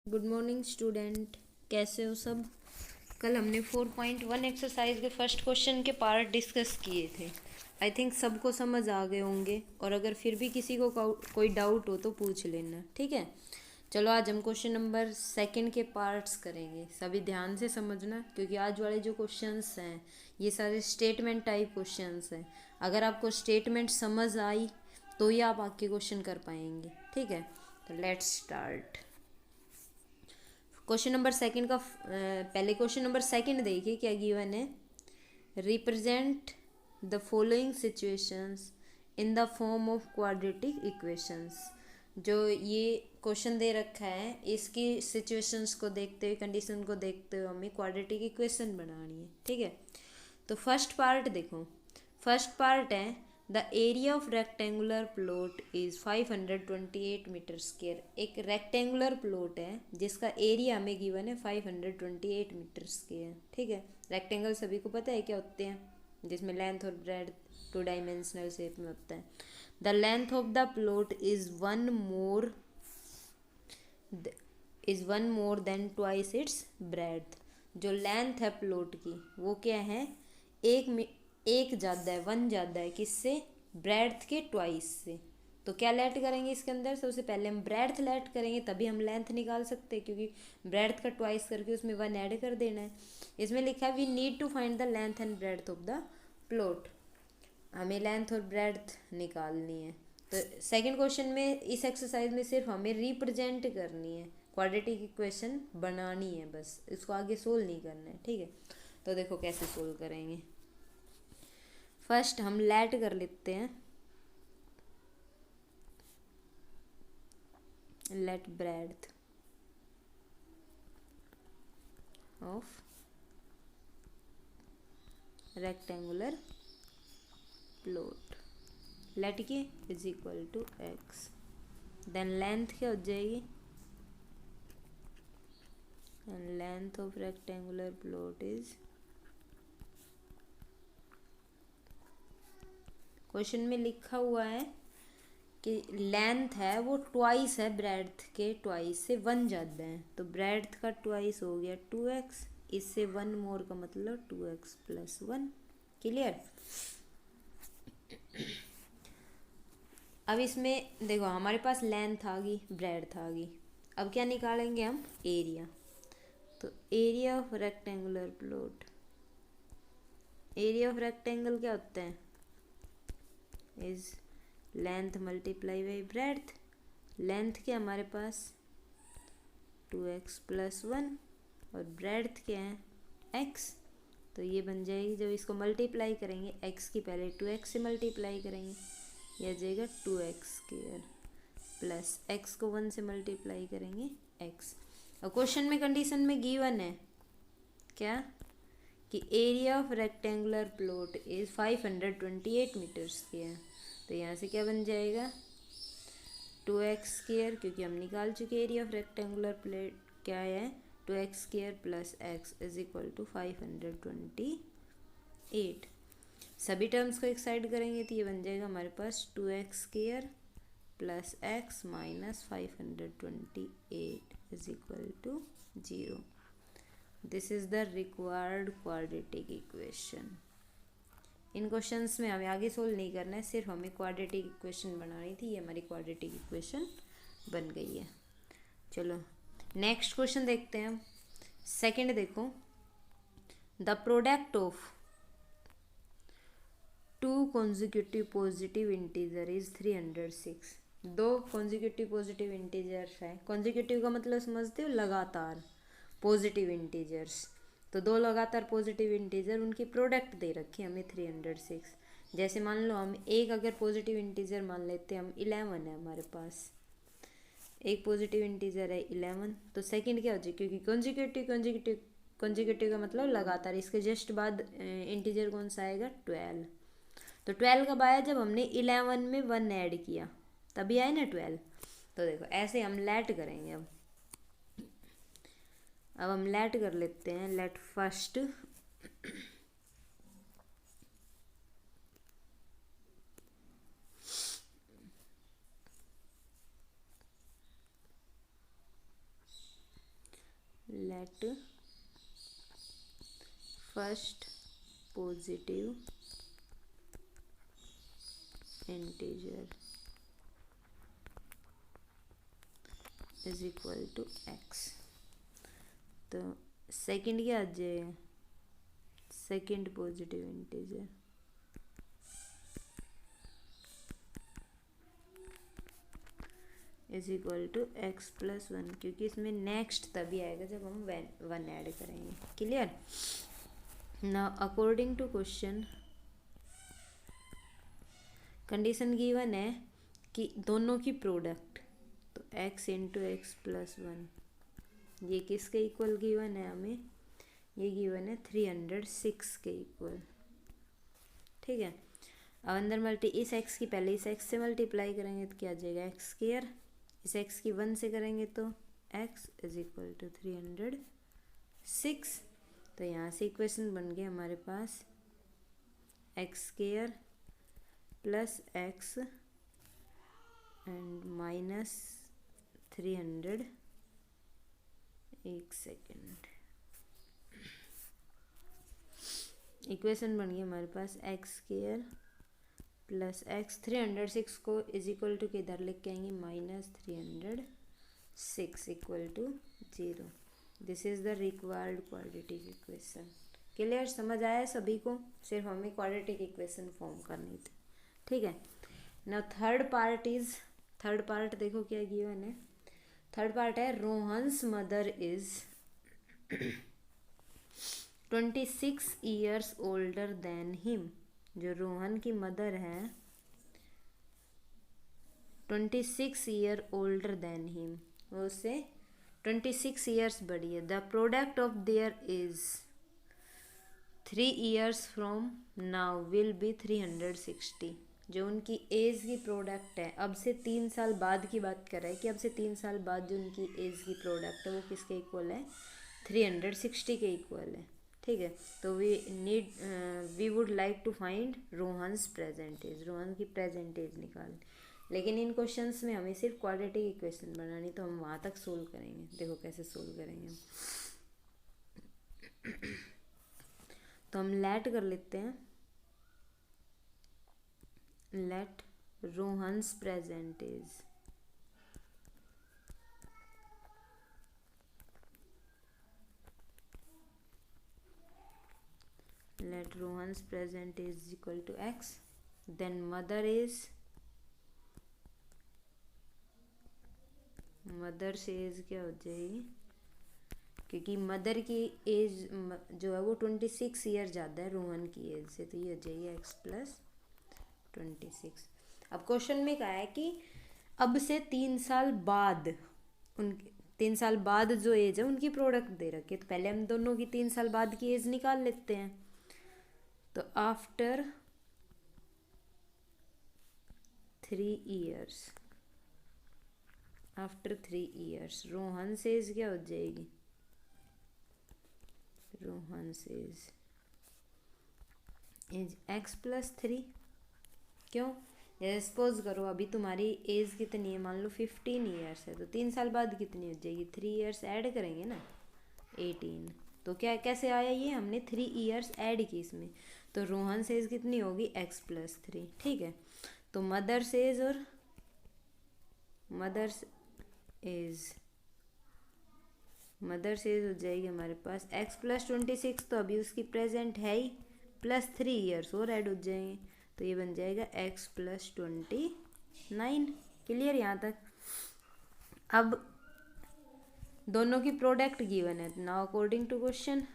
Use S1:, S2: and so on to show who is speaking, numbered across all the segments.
S1: Good morning student, कैसे हो सब। कल हमने 4.1 एक्सरसाइज के फर्स्ट क्वेश्चन के पार्ट डिस्कस किए थे। आई थिंक सबको समझ आ गए होंगे, और अगर फिर भी किसी को कोई डाउट हो तो पूछ लेना, ठीक है। चलो आज हम क्वेश्चन नंबर सेकंड के पार्ट्स करेंगे। सभी ध्यान से समझना, क्योंकि आज वाले जो क्वेश्चंस हैं ये सारे स्टेटमेंट टाइप क्वेश्चंस हैं। अगर आपको स्टेटमेंट समझ आई तो ही आप आगे क्वेश्चन कर पाएंगे, ठीक है। तो let's start. Question number second का पहले क्वेश्चन नंबर सेकंड देखिए क्या गिवन है। Represent the following situations in the form of quadratic equations. जो ये क्वेश्चन दे रखा है इसकी सिचुएशंस को देखते हुए, कंडीशन को देखते हुए हमें क्वाड्रेटिक इक्वेशन बनानी है, ठीक है। तो फर्स्ट पार्ट देखो। फर्स्ट पार्ट है the area of rectangular plot is 528 metre square. एक रेक्टेंगुलर प्लॉट है जिसका एरिया हमें गिवन है 528 मीटर स्क्वेयर, ठीक है। रेक्टेंगल सभी को पता है क्या होते हैं, जिसमें लेंथ और ब्रेड 2 डायमेंशनल शेप में होता है। The length of the plot is one more than twice its bread. जो लेंथ है प्लॉट की वो क्या है, एक ज़्यादा है, वन ज़्यादा है किससे, ब्रेड्थ के ट्वाइस से। तो क्या लेट करेंगे इसके अंदर, सबसे पहले हम ब्रेड्थ लेट करेंगे तभी हम लेंथ निकाल सकते हैं, क्योंकि ब्रेड्थ का ट्वाइस करके उसमें वन ऐड कर देना है। इसमें लिखा है we need to find the length and breadth of the plot. हमें लेंथ और ब्रेड्थ निकालनी है। तो सेकंड क्वेश्चन में, इस एक्सरसाइज में सिर्फ हमें रिप्रेजेंट करनी है, क्वाड्रेटिक इक्वेशन बनानी है, बस इसको आगे सोल्व नहीं करना है, ठीक है। तो देखो कैसे सोल्व करेंगे। फर्स्ट हम लेट कर लेते हैं, let breadth of rectangular plot let की is equal to x. Then length क्या हो जाएगी, and length of rectangular plot is, question में लिखा हुआ है कि लेंथ है वो ट्वाइस है ब्रेड्थ के ट्वाइस से, वन ज़्यादा है, तो ब्रेड्थ का ट्वाइस हो गया 2x, इससे वन मोर का मतलब 2x प्लस वन। क्लियर। अब इसमें देखो हमारे पास लेंथ आ गई, ब्रेड्थ आ गई। अब क्या निकालेंगे हम, एरिया। तो area of rectangular plot, area of rectangle क्या होता है, is length multiply by breadth. Length क्या हमारे पास 2x प्लस वन, और ब्रेड्थ क्या है x। तो ये बन जाएगी, जब इसको मल्टीप्लाई करेंगे x की पहले 2x से मल्टीप्लाई करेंगे, यह आ जाएगा 2x स्क्वायर प्लस x को 1 से मल्टीप्लाई करेंगे x। और क्वेश्चन में कंडीशन में गिवन है क्या, कि area of rectangular plot is 528 metre square. तो यहाँ से क्या बन जाएगा 2x स्क्वायर, क्योंकि हम निकाल चुके एरिया ऑफ रेक्टेंगुलर प्लेट क्या है 2x square plus x is equal to 528। सभी टर्म्स को एक साइड करेंगे तो ये बन जाएगा हमारे पास 2x square plus x minus 528 is equal to 0। This is the required quadratic equation. इन क्वेश्चंस में हमें आगे सोल्व नहीं करना है, सिर्फ हमें क्वाड्रेटिक इक्वेशन बनानी थी। ये हमारी क्वाड्रेटिक इक्वेशन बन गई है। चलो नेक्स्ट क्वेश्चन देखते हैं हम। सेकंड देखो, the product of two consecutive positive integer is 306। दो कॉन्जिक्यूटिव पॉजिटिव इंटीजर्स हैं। कॉन्जिक्यूटिव का मतलब समझते हो, लगातार पॉजिटिव इंटीजर्स। तो दो लगातार पॉजिटिव इंटीजर, उनकी प्रोडक्ट दे रखी है हमें 306। जैसे मान लो हम एक अगर पॉजिटिव इंटीजर मान लेते हैं, हम 11 है हमारे पास, एक पॉजिटिव इंटीजर है 11। तो सेकंड क्या हो जाए, क्योंकि कॉन्जिक्यूटिव का मतलब लगातार, इसके जस्ट बाद इंटीजर कौन सा आएगा 12। तो 12 कब आया, जब हमने 11 में 1 ऐड किया तभी आए ना 12। तो देखो ऐसे हम लेट करेंगे। अब हम लेट कर लेते हैं, let first let first positive integer is equal to x। तो सेकंड क्या आ जाएगा, second positive integer is equal to x plus one, क्योंकि इसमें नेक्स्ट तभी आएगा जब हम वन ऐड करेंगे। Clear. Now according to question condition given है कि दोनों की प्रोडक्ट, तो x into x plus one, ये किसके इक्वल गिवन है हमें, ये गिवन है 306 के इक्वल। ठीक है। अब अंदर इस x की पहले इस x से मल्टीप्लाई करेंगे तो क्या आ जाएगा एक्स स्क्वायर, इस x की 1 से करेंगे तो x इज इक्वल टू 306। तो यहाँ से इक्वेशन बन गया हमारे पास x square plus x and minus 300। एक सेकेंड, इक्वेशन बन गई हमारे पास एक्स स्क्वायर प्लस एक्स, 306 को इज इक्वल टू किधर लिख के आएंगे minus 306 equal to 0। This is the required quadratic equation. Clear, समझ आया सभी को, सिर्फ हमें क्वाड्रेटिक इक्वेशन फॉर्म करनी थी। ठीक है। नाउ थर्ड पार्ट देखो क्या गिवन है। थर्ड पार्ट है Rohan's mother is 26 years older than him. जो रोहन की मदर है 26 ईयर ओल्डर देन हिम, वो उससे 26 ईयर्स बड़ी है। The product of their is 3 years from now will be 360। जो उनकी एज की प्रोडक्ट है, अब से 3 साल बाद की बात कर रहा है कि अब से 3 साल बाद जो उनकी एज की प्रोडक्ट है वो किसके इक्वल है, 360 के इक्वल है। ठीक है। तो we would like to find Rohan's present age, Rohan की प्रेजेंट एज निकाल। लेकिन इन क्वेश्चंस में हमें सिर्फ क्वाड्रेटिक इक्वेशन बनानी, तो हम वहाँ तक सोल्व करेंगे। देखो कैसे सोल्व करेंगे हम। तो हम लेट कर लेते हैं, let Rohan's present age let Rohan's present is equal to x, then mother से एज क्या हो जाएगी, क्योंकि मदर की एज जो है वो 26 ईयर ज़्यादा है रोहन की एज से, तो ये हो जाएगी x प्लस 26। अब क्वेश्चन में कहा है कि अब से 3 साल बाद, उनके 3 साल बाद जो एज है उनकी प्रोडक्ट दे रखी है, तो पहले हम दोनों की 3 साल बाद की एज निकाल लेते हैं। तो आफ्टर 3 इयर्स रोहन से एज क्या हो जाएगी, रोहन से एज x प्लस 3। क्यों, सपोज करो अभी तुम्हारी एज कितनी है, मान लो 15 ईयर्स है, तो 3 साल बाद कितनी हो जाएगी, 3 ईयर्स ऐड करेंगे ना, 18। तो क्या कैसे आया ये, हमने 3 ईयर्स ऐड की इसमें, तो रोहन से एज कितनी होगी x प्लस 3। ठीक है। तो मदर से एज हो जाएगी हमारे पास x प्लस 26, तो अभी उसकी प्रेजेंट है ही, प्लस 3 ईयर्स और ऐड हो जाएंगे, तो ये बन जाएगा x प्लस 29। क्लियर यहाँ तक। अब दोनों की प्रोडक्ट गिवन है, नाउ अकॉर्डिंग टू क्वेश्चन,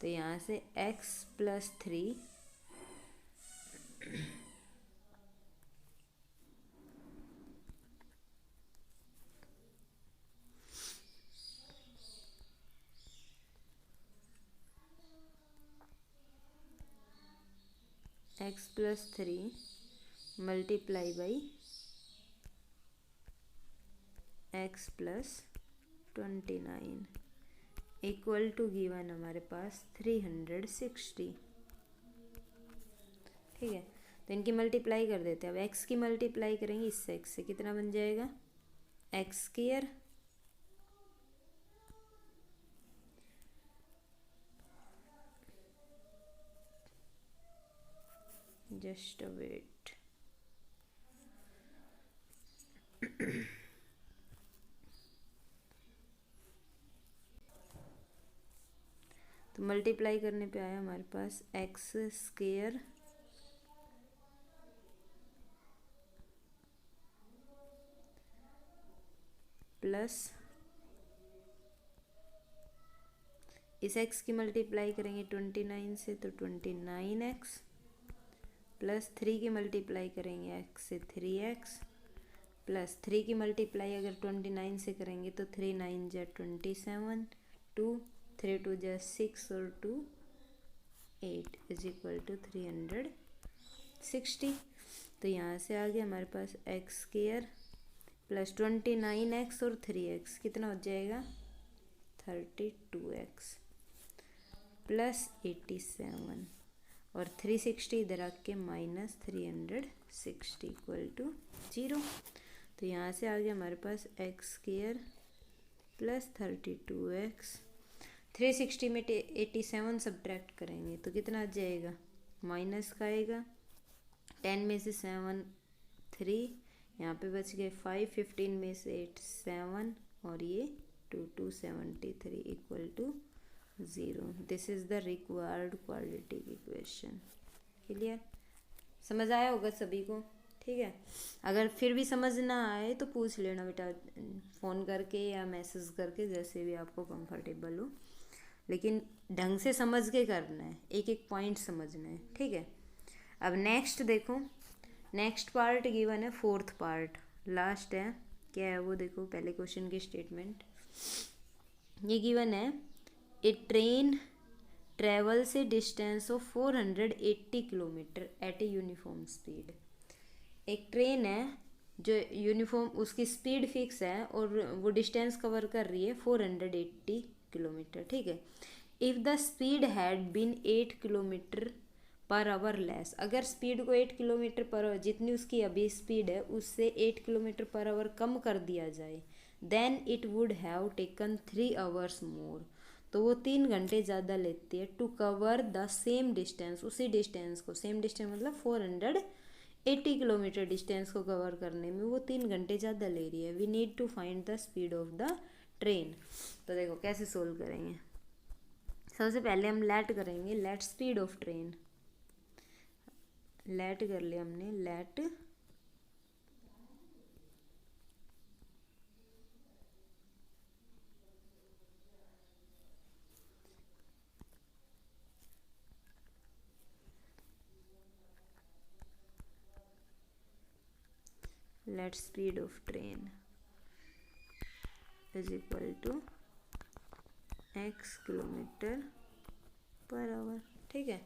S1: तो यहाँ से x plus 3 x plus 3 multiply by x plus 29 equal to given हमारे पास 360। ठीक है। तो इनकी मल्टीप्लाई कर देते हैं। अब एक्स की मल्टीप्लाई करेंगे इससे, एक्स से कितना बन जाएगा, एक्स स्क्वायर जस्ट वेट तो मल्टीप्लाई करने पे आया हमारे पास एक्स स्क्वायर प्लस इस एक्स की मल्टीप्लाई करेंगे 29 से तो 29x प्लस 3 की मल्टीप्लाई करेंगे एक्स से 3x प्लस 3 की मल्टीप्लाई अगर 29 से करेंगे तो 3 9 जा 27, 2 3 2 जा 6 और 2 8 इज इक्वल टू 360। तो यहाँ से आ गया हमारे पास एक्स स्क्वायर प्लस 29x और 3x कितना हो जाएगा 32x प्लस 87 और 360 इधर आके माइनस 360 इक्वल टू 0। तो यहाँ से आ गया हमारे पास एक्स स्क्वायर प्लस 32x 360 में 87 सब्ट्रैक्ट करेंगे तो कितना आ जाएगा, माइनस का आएगा, 10 में से 7 3, यहाँ पे बच गए 5, 15 में से 8 7 और ये 2 2 73 equal to 0। This is the required quadratic equation. Clear, समझ आया होगा सभी को, ठीक है। अगर फिर भी समझ ना आए तो पूछ लेना बेटा, फ़ोन करके या मैसेज करके, जैसे भी आपको कंफर्टेबल हो, लेकिन ढंग से समझ के करना है, एक एक पॉइंट समझना है, ठीक है। अब नेक्स्ट देखो, नेक्स्ट पार्ट गिवन है, फोर्थ पार्ट लास्ट है, क्या है वो देखो, पहले क्वेश्चन की स्टेटमेंट ये गिवन है, a train travels a distance of 480 kilometre at a uniform speed. एक ट्रेन है जो यूनिफॉर्म, उसकी स्पीड फिक्स है और वो डिस्टेंस कवर कर रही है 480 किलोमीटर, ठीक है। If the speed had been 8 kilometre per hour less, अगर स्पीड को 8 किलोमीटर पर आवर, जितनी उसकी अभी स्पीड है उससे 8 किलोमीटर पर आवर कम कर दिया जाए, then it would have taken 3 hours more, तो वो 3 घंटे ज़्यादा लेती है to cover the same distance, उसी डिस्टेंस को, सेम डिस्टेंस मतलब 480 किलोमीटर डिस्टेंस को कवर करने में वो 3 घंटे ज़्यादा ले रही है। We need to find the speed of the train. तो देखो कैसे सोल्व करेंगे, सबसे पहले हम लेट करेंगे, let speed of train, let कर लिया हमने, let let speed of train is equal to x kilometre per hour, ठीक है।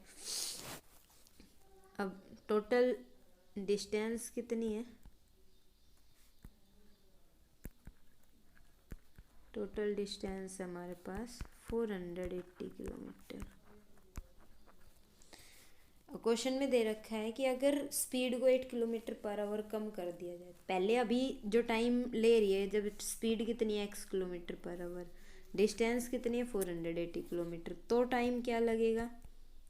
S1: अब टोटल डिस्टेंस कितनी है, टोटल डिस्टेंस हमारे पास 480 किलोमीटर। क्वेश्चन में दे रखा है कि अगर स्पीड को 8 किलोमीटर पर आवर कम कर दिया जाए, पहले अभी जो टाइम ले रही है, जब स्पीड कितनी है x kilometre per our, distance कितनी है 480 किलोमीटर, तो टाइम क्या लगेगा,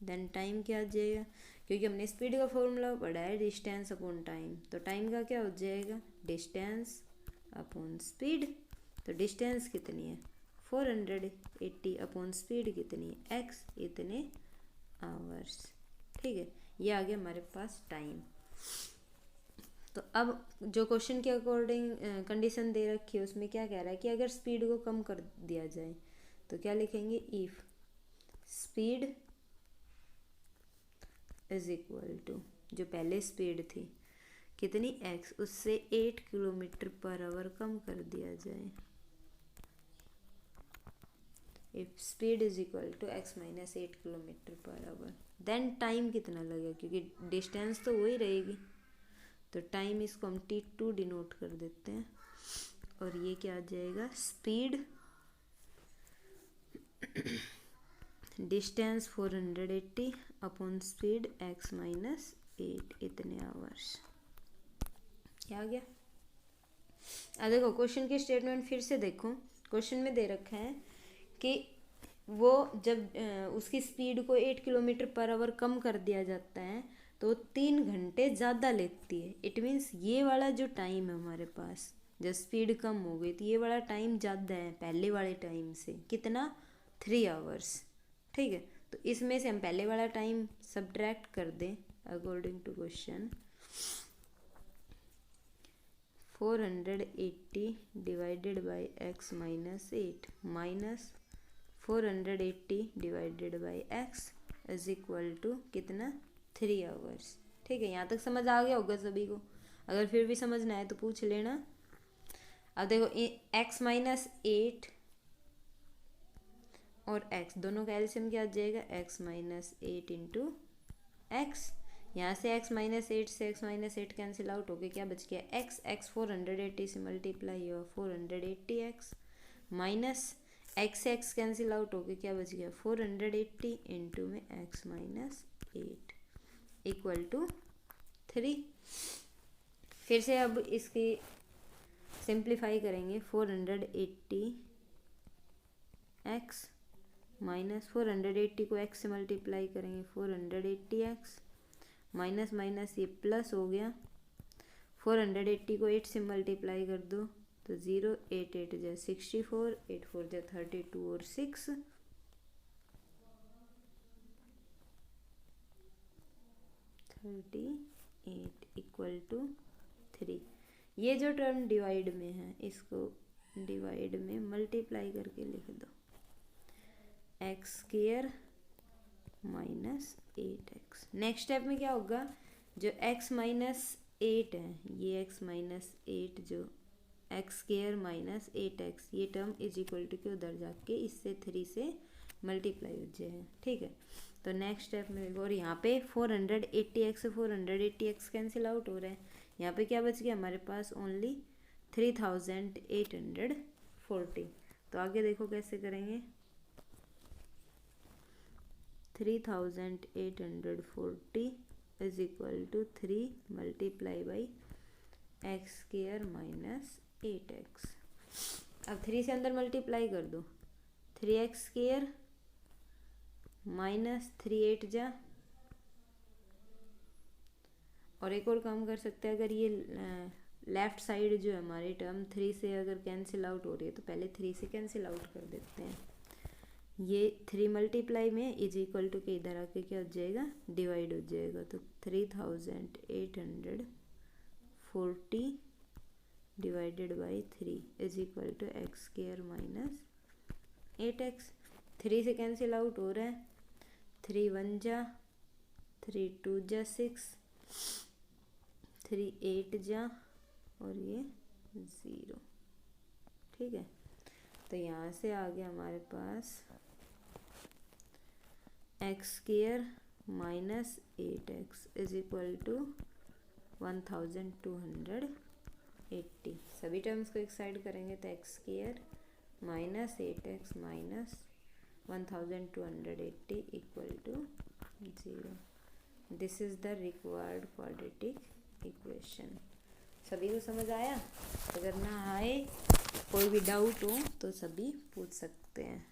S1: देन टाइम क्या आ जाएगा, क्योंकि हमने स्पीड का फॉर्मूला पढ़ा है डिस्टेंस अपॉन टाइम, तो टाइम का क्या हो जाएगा, डिस्टेंस अपॉन स्पीड। तो डिस्टेंस कितनी है 480 अपॉन स्पीड कितनी है x, इतने आवर्स, ठीक है। ये आ गया हमारे पास टाइम। तो अब जो क्वेश्चन के अकॉर्डिंग कंडीशन दे रखी है उसमें क्या कह रहा है कि अगर स्पीड को कम कर दिया जाए तो क्या लिखेंगे, if speed is equal to, जो पहले स्पीड थी कितनी x, उससे 8 किलोमीटर पर आवर कम कर दिया जाए, if speed is equal to x minus 8 kilometre per hour, then time कितना लगेगा, क्योंकि डिस्टेंस तो वही रहेगी, तो टाइम इसको हम t2 डिनोट कर देते हैं, और ये क्या आ जाएगा, speed distance 480 upon speed x minus 8 इतने आवर्स। क्या आ गया? अब देखो क्वेश्चन की स्टेटमेंट फिर से देखो। क्वेश्चन में दे रखा है कि वो जब उसकी स्पीड को 8 किलोमीटर पर आवर कम कर दिया जाता है तो 3 घंटे ज़्यादा लेती है। इट मीन्स ये वाला जो टाइम है हमारे पास, जब स्पीड कम हो गई तो ये वाला टाइम ज़्यादा है पहले वाले टाइम से। कितना? 3 आवर्स। ठीक है, तो इसमें से हम पहले वाला टाइम सब्ट्रैक्ट कर दें according to question. 480 divided by x minus 8 minus 480 divided by x is equal to कितना? 3 आवर्स। ठीक है, यहाँ तक समझ आ गया होगा सभी को। अगर फिर भी समझना है तो पूछ लेना। अब देखो x माइनस 8 और x दोनों का एलसीएम क्या आ जाएगा? x minus 8 into x. यहाँ से x माइनस 8 से x माइनस 8 कैंसिल आउट हो गया, क्या बच गया? x 480 से मल्टीप्लाई हुआ 480x minus x cancel out हो गया, क्या बच गया? 480 इंटू में x माइनस 8 इक्वल टू 3। फिर से अब इसकी सिंप्लीफाई करेंगे। 480x माइनस 480 को x से मल्टीप्लाई करेंगे 480x माइनस माइनस ये प्लस हो गया। 480 को 8 से मल्टीप्लाई कर दो तो 0 8 8 जा 64 8 4 जा 32 और 6 38 इक्वल टू 3। ये जो टर्म डिवाइड में है इसको डिवाइड में मल्टीप्लाई करके लिख दो। X square minus 8x। Next step में क्या होगा? जो x माइनस 8 है ये x माइनस 8 जो एक्स स्क्वायर माइनस 8x ये टर्म इज इक्वल टू के उधर जाके इससे 3 से मल्टीप्लाई हो जाए। ठीक है, तो नेक्स्ट स्टेप में देखो, और यहाँ पे 480x से 480x कैंसिल आउट हो रहा है। यहाँ पे क्या बच गया हमारे पास? ओनली 3840। तो आगे देखो कैसे करेंगे। 3840 is equal to 3 multiply by x square minus 8x। अब 3 से अंदर मल्टीप्लाई कर दो। 3x स्क्वायर माइनस 3 8 जा, और एक और काम कर सकते हैं। अगर ये लेफ्ट साइड जो है हमारी टर्म 3 से अगर कैंसिल आउट हो रही है तो पहले 3 से कैंसिल आउट कर देते हैं। ये 3 मल्टीप्लाई में इज इक्वल टू के इधर आके क्या हो जाएगा? डिवाइड हो जाएगा। तो 3840 divided by 3 is equal to x square minus 8x। 3 से कैंसिल आउट हो रहा है। 3 1 जा 3 2 जा 6 3 8 जा और ये 0। ठीक है, तो यहाँ से आ गया हमारे पास x square minus 8x is equal to 1280। सभी टर्म्स को एक साइड करेंगे तो x square minus 8x minus 1280 equal to 0। This is the required quadratic equation. सभी को समझ आया? अगर ना आए, कोई भी डाउट हो तो सभी पूछ सकते हैं।